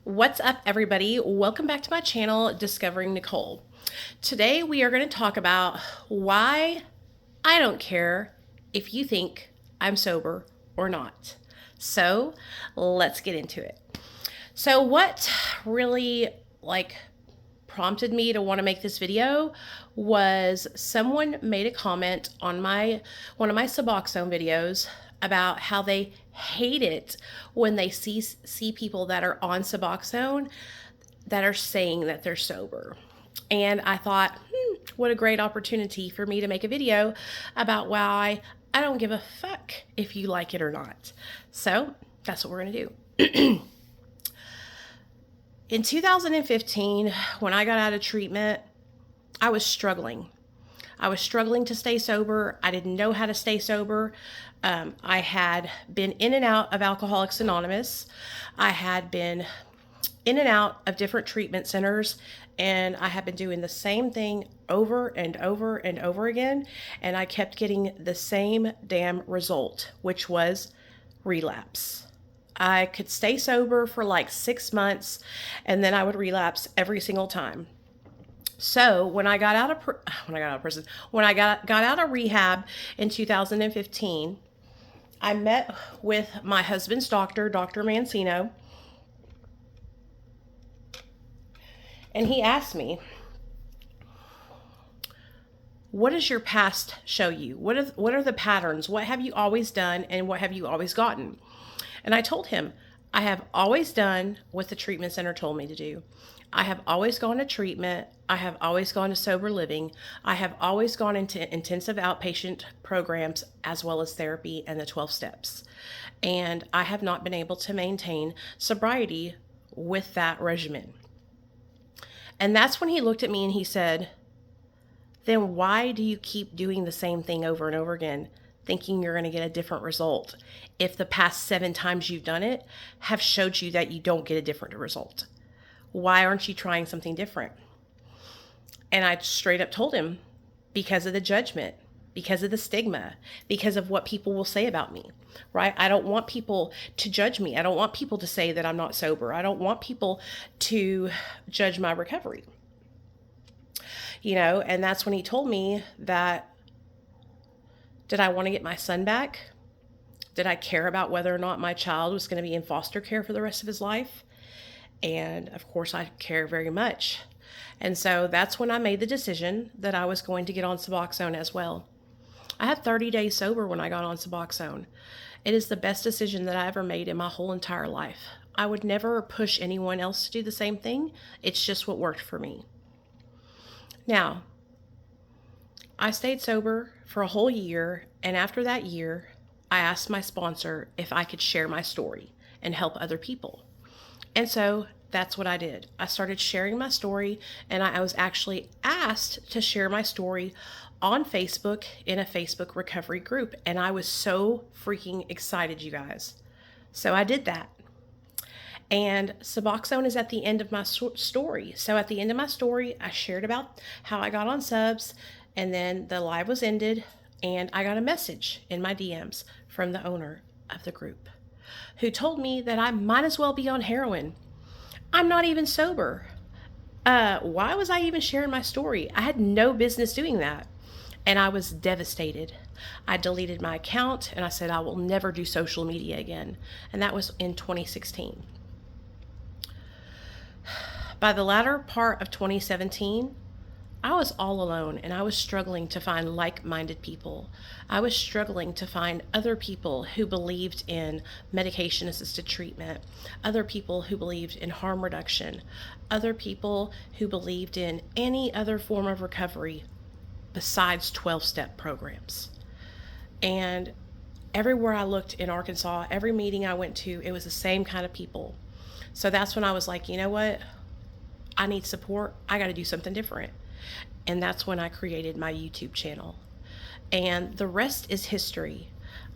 What's up, everybody? Welcome back to my channel, Discovering Nicole. Today we are going to talk about why I don't care if you think I'm sober or not. So let's get into it. So what really prompted me to want to make this video was someone made a comment on one of my Suboxone videos about how they hate it when they see people that are on Suboxone that are saying that they're sober. And I thought, what a great opportunity for me to make a video about why I don't give a fuck if you like it or not. So that's what we're gonna do. In 2015, when I got out of treatment, I was struggling. I was struggling to stay sober. I didn't know how to stay sober. I had been in and out of Alcoholics Anonymous. I had been in and out of different treatment centers, and I had been doing the same thing over and over and over again, and I kept getting the same damn result, which was relapse. I could stay sober for like 6 months, and then I would relapse every single time. So when I got out of rehab in 2015, I met with my husband's doctor, Dr. Mancino, and he asked me, what does your past show you? What are the patterns? What have you always done, and what have you always gotten? And I told him, I have always done what the treatment center told me to do. I have always gone to treatment. I have always gone to sober living. I have always gone into intensive outpatient programs as well as therapy and the 12 steps. And I have not been able to maintain sobriety with that regimen. And that's when he looked at me and he said, then why do you keep doing the same thing over and over again, thinking you're going to get a different result, if the past 7 times you've done it have showed you that you don't get a different result? Why aren't you trying something different? And I straight up told him, because of the judgment, because of the stigma, because of what people will say about me, right? I don't want people to judge me. I don't want people to say that I'm not sober. I don't want people to judge my recovery. And that's when he told me that, did I want to get my son back? Did I care about whether or not my child was going to be in foster care for the rest of his life? And of course, I care very much. And so that's when I made the decision that I was going to get on Suboxone as well. I had 30 days sober when I got on Suboxone. It is the best decision that I ever made in my whole entire life. I would never push anyone else to do the same thing. It's just what worked for me. Now, I stayed sober for a whole year, and after that year, I asked my sponsor if I could share my story and help other people. And so that's what I did. I started sharing my story, and I was actually asked to share my story on Facebook in a Facebook recovery group. And I was so freaking excited, you guys. So I did that. And Suboxone is at the end of my story. So at the end of my story, I shared about how I got on subs, and then the live was ended, and I got a message in my DMs from the owner of the group, who told me that I might as well be on heroin. I'm not even sober. Why was I even sharing my story? I had no business doing that. And I was devastated. I deleted my account, and I said I will never do social media again. And that was in 2016. By the latter part of 2017, I was all alone, and I was struggling to find like-minded people. I was struggling to find other people who believed in medication-assisted treatment, other people who believed in harm reduction, other people who believed in any other form of recovery besides 12-step programs. And everywhere I looked in Arkansas, every meeting I went to, it was the same kind of people. So that's when I was like, you know what? I need support. I got to do something different. And that's when I created my YouTube channel. And the rest is history.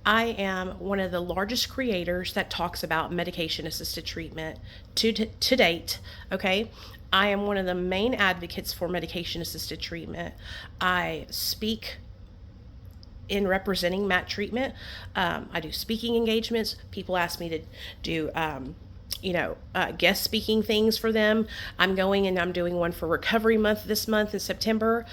I am one of the largest creators that talks about medication-assisted treatment to date, okay? I am one of the main advocates for medication-assisted treatment. I speak in representing MAT treatment. I do speaking engagements. People ask me to do guest speaking things for them. I'm going and I'm doing one for Recovery Month this month in September,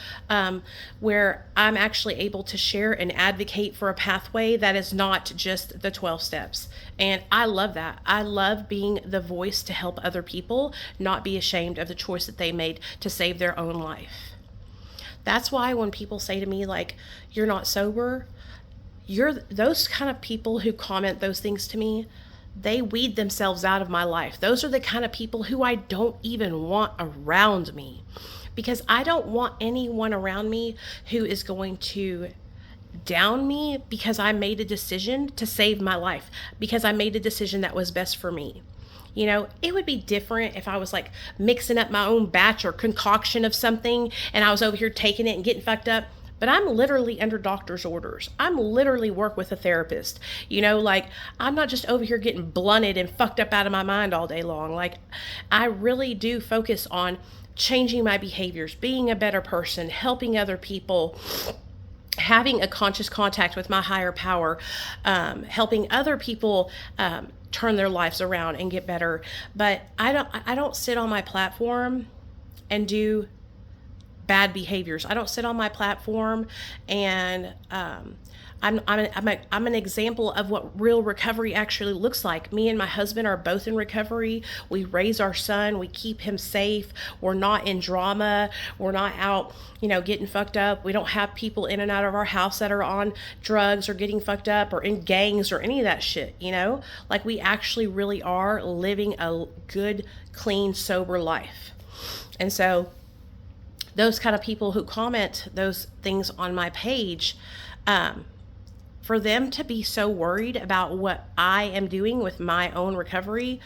where I'm actually able to share and advocate for a pathway that is not just the 12 steps. And I love that. I love being the voice to help other people not be ashamed of the choice that they made to save their own life. That's why when people say to me, like, you're not sober, those kind of people who comment those things to me, they weed themselves out of my life. Those are the kind of people who I don't even want around me, because I don't want anyone around me who is going to down me because I made a decision to save my life, because I made a decision that was best for me. It would be different if I was like mixing up my own batch or concoction of something and I was over here taking it and getting fucked up. But I'm literally under doctor's orders. I'm literally work with a therapist. I'm not just over here getting blunted and fucked up out of my mind all day long. Like, I really do focus on changing my behaviors, being a better person, helping other people, having a conscious contact with my higher power, helping other people turn their lives around and get better. But I don't sit on my platform and do bad behaviors. I don't sit on my platform and I'm an example of what real recovery actually looks like. Me and my husband are both in recovery. We raise our son. We keep him safe. We're not in drama. We're not out, getting fucked up. We don't have people in and out of our house that are on drugs or getting fucked up or in gangs or any of that shit, Like, we actually really are living a good, clean, sober life. And so those kind of people who comment those things on my page, for them to be so worried about what I am doing with my own recovery,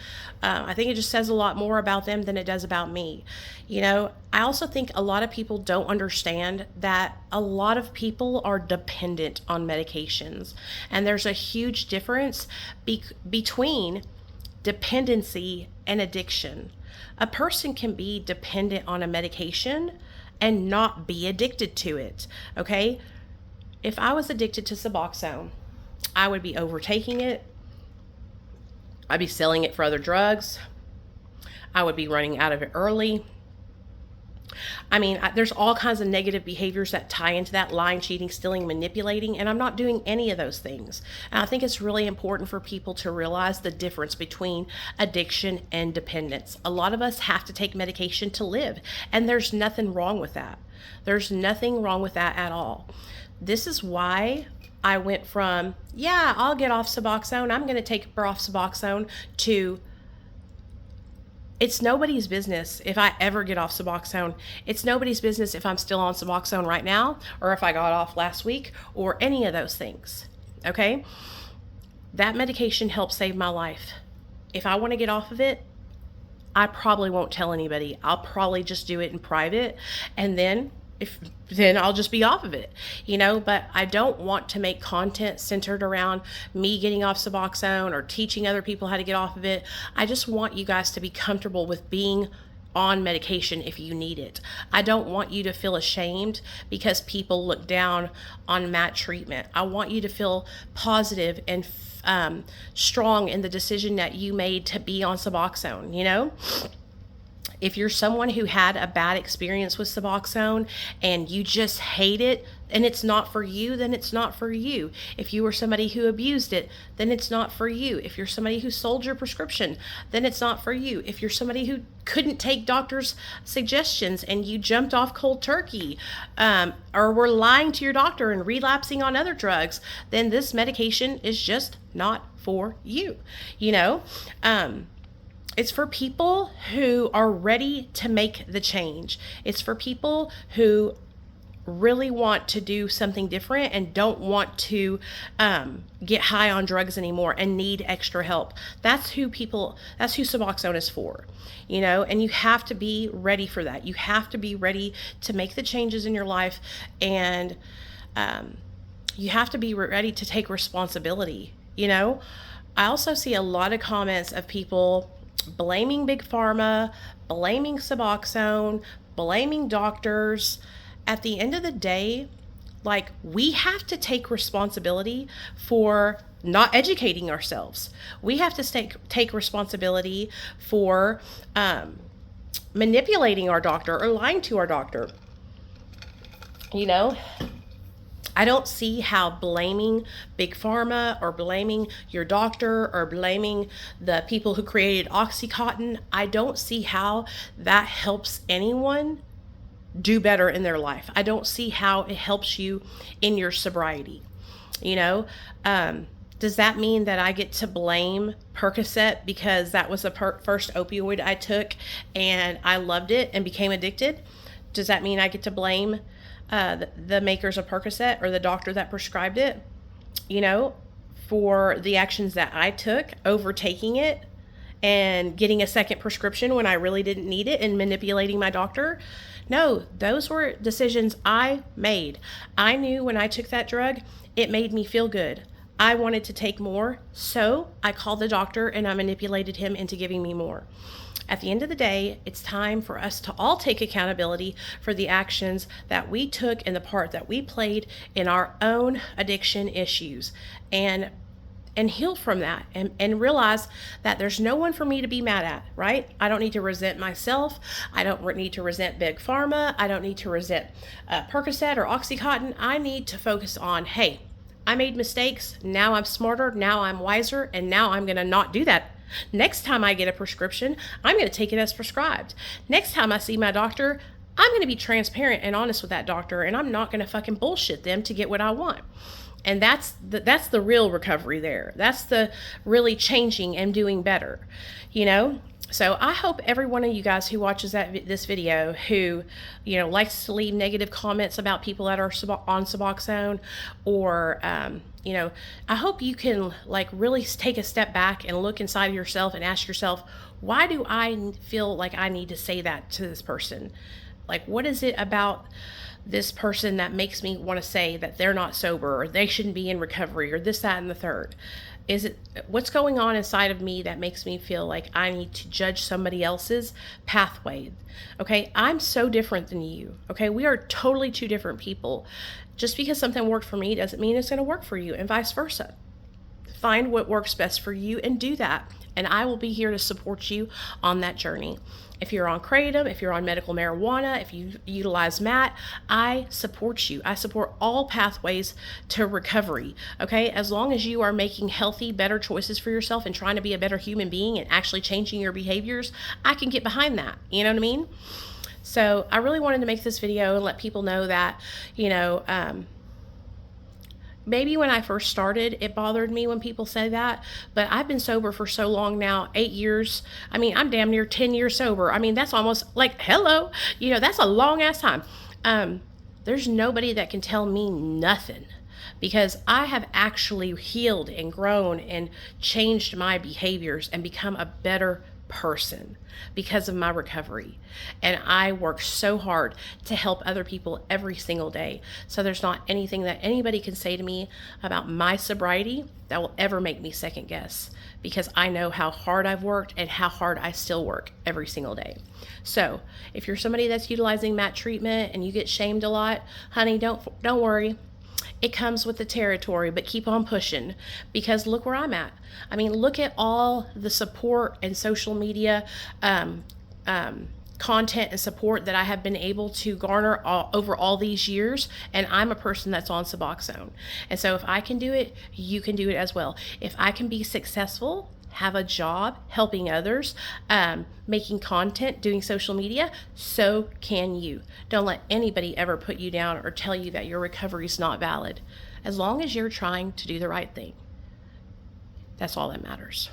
I think it just says a lot more about them than it does about me. I also think a lot of people don't understand that a lot of people are dependent on medications. And there's a huge difference between dependency and addiction. A person can be dependent on a medication and not be addicted to it, okay? If I was addicted to Suboxone, I would be overtaking it. I'd be selling it for other drugs. I would be running out of it early. There's all kinds of negative behaviors that tie into that: lying, cheating, stealing, manipulating, and I'm not doing any of those things. And I think it's really important for people to realize the difference between addiction and dependence. A lot of us have to take medication to live, and there's nothing wrong with that. There's nothing wrong with that at all. This is why I went from, I'll get off Suboxone, I'm going to take her off Suboxone, to it's nobody's business if I ever get off Suboxone. It's nobody's business if I'm still on Suboxone right now, or if I got off last week, or any of those things, okay? That medication helped save my life. If I want to get off of it, I probably won't tell anybody. I'll probably just do it in private, and then I'll just be off of it, but I don't want to make content centered around me getting off Suboxone or teaching other people how to get off of it. I just want you guys to be comfortable with being on medication if you need it. I don't want you to feel ashamed because people look down on MAT treatment. I want you to feel positive and strong in the decision that you made to be on Suboxone, If you're someone who had a bad experience with Suboxone and you just hate it and it's not for you, then it's not for you. If you were somebody who abused it, then it's not for you. If you're somebody who sold your prescription, then it's not for you. If you're somebody who couldn't take doctor's suggestions and you jumped off cold turkey, or were lying to your doctor and relapsing on other drugs, then this medication is just not for you, It's for people who are ready to make the change. It's for people who really want to do something different and don't want to get high on drugs anymore and need extra help. That's who Suboxone is for, and you have to be ready for that. You have to be ready to make the changes in your life, and you have to be ready to take responsibility. I also see a lot of comments of people blaming Big Pharma, blaming Suboxone, blaming doctors. At the end of the day, Like, we have to take responsibility for not educating ourselves. We have to take responsibility for manipulating our doctor or lying to our doctor. You know, I don't see how blaming Big Pharma or blaming your doctor or blaming the people who created Oxycontin, I don't see how that helps anyone do better in their life. I don't see how it helps you in your sobriety. You know, does that mean that I get to blame Percocet because that was the first opioid I took and I loved it and became addicted? Does that mean I get to blame the makers of Percocet or the doctor that prescribed it, you know, for the actions that I took, overtaking it and getting a second prescription when I really didn't need it and manipulating my doctor? No, those were decisions I made. I knew when I took that drug, it made me feel good. I wanted to take more, so I called the doctor and I manipulated him into giving me more. At the end of the day, it's time for us to all take accountability for the actions that we took and the part that we played in our own addiction issues, and heal from that, and realize that there's no one for me to be mad at, right? I don't need to resent myself. I don't need to resent Big Pharma. I don't need to resent Percocet or Oxycontin. I need to focus on, hey, I made mistakes. Now I'm smarter. Now I'm wiser. And now I'm going to not do that. Next time I get a prescription, I'm going to take it as prescribed. Next time I see my doctor, I'm going to be transparent and honest with that doctor, and I'm not going to fucking bullshit them to get what I want. And that's the real recovery there. That's the really changing and doing better, you know? So I hope every one of you guys who watches this video, who, you know, likes to leave negative comments about people that are on Suboxone, or, you know, I hope you can like really take a step back and look inside of yourself and ask yourself, why do I feel like I need to say that to this person? Like, what is it about this person that makes me want to say that they're not sober, or they shouldn't be in recovery, or this, that, and the third? Is it what's going on inside of me that makes me feel like I need to judge somebody else's pathway? Okay, I'm so different than you. Okay, we are totally two different people. Just because something worked for me doesn't mean it's going to work for you, and vice versa. Find what works best for you and do that. And I will be here to support you on that journey. If you're on kratom, if you're on medical marijuana, if you utilize MAT, I support you. I support all pathways to recovery, okay? As long as you are making healthy, better choices for yourself and trying to be a better human being and actually changing your behaviors, I can get behind that. You know what I mean? So I really wanted to make this video and let people know that, you know, maybe when I first started, it bothered me when people say that, but I've been sober for so long now, 8 years. I mean, I'm damn near 10 years sober. I mean, that's almost like, hello, you know, that's a long ass time. There's nobody that can tell me nothing, because I have actually healed and grown and changed my behaviors and become a better person because of my recovery. And I work so hard to help other people every single day. So there's not anything that anybody can say to me about my sobriety that will ever make me second guess, because I know how hard I've worked and how hard I still work every single day. So if you're somebody that's utilizing MAT treatment and you get shamed a lot, honey, don't worry. It comes with the territory, but keep on pushing, because look where I'm at. I mean, look at all the support and social media content and support that I have been able to garner over all these years, and I'm a person that's on Suboxone. And so if I can do it, you can do it as well. If I can be successful, have a job, helping others, making content, doing social media, so can you. Don't let anybody ever put you down or tell you that your recovery is not valid. As long as you're trying to do the right thing, that's all that matters.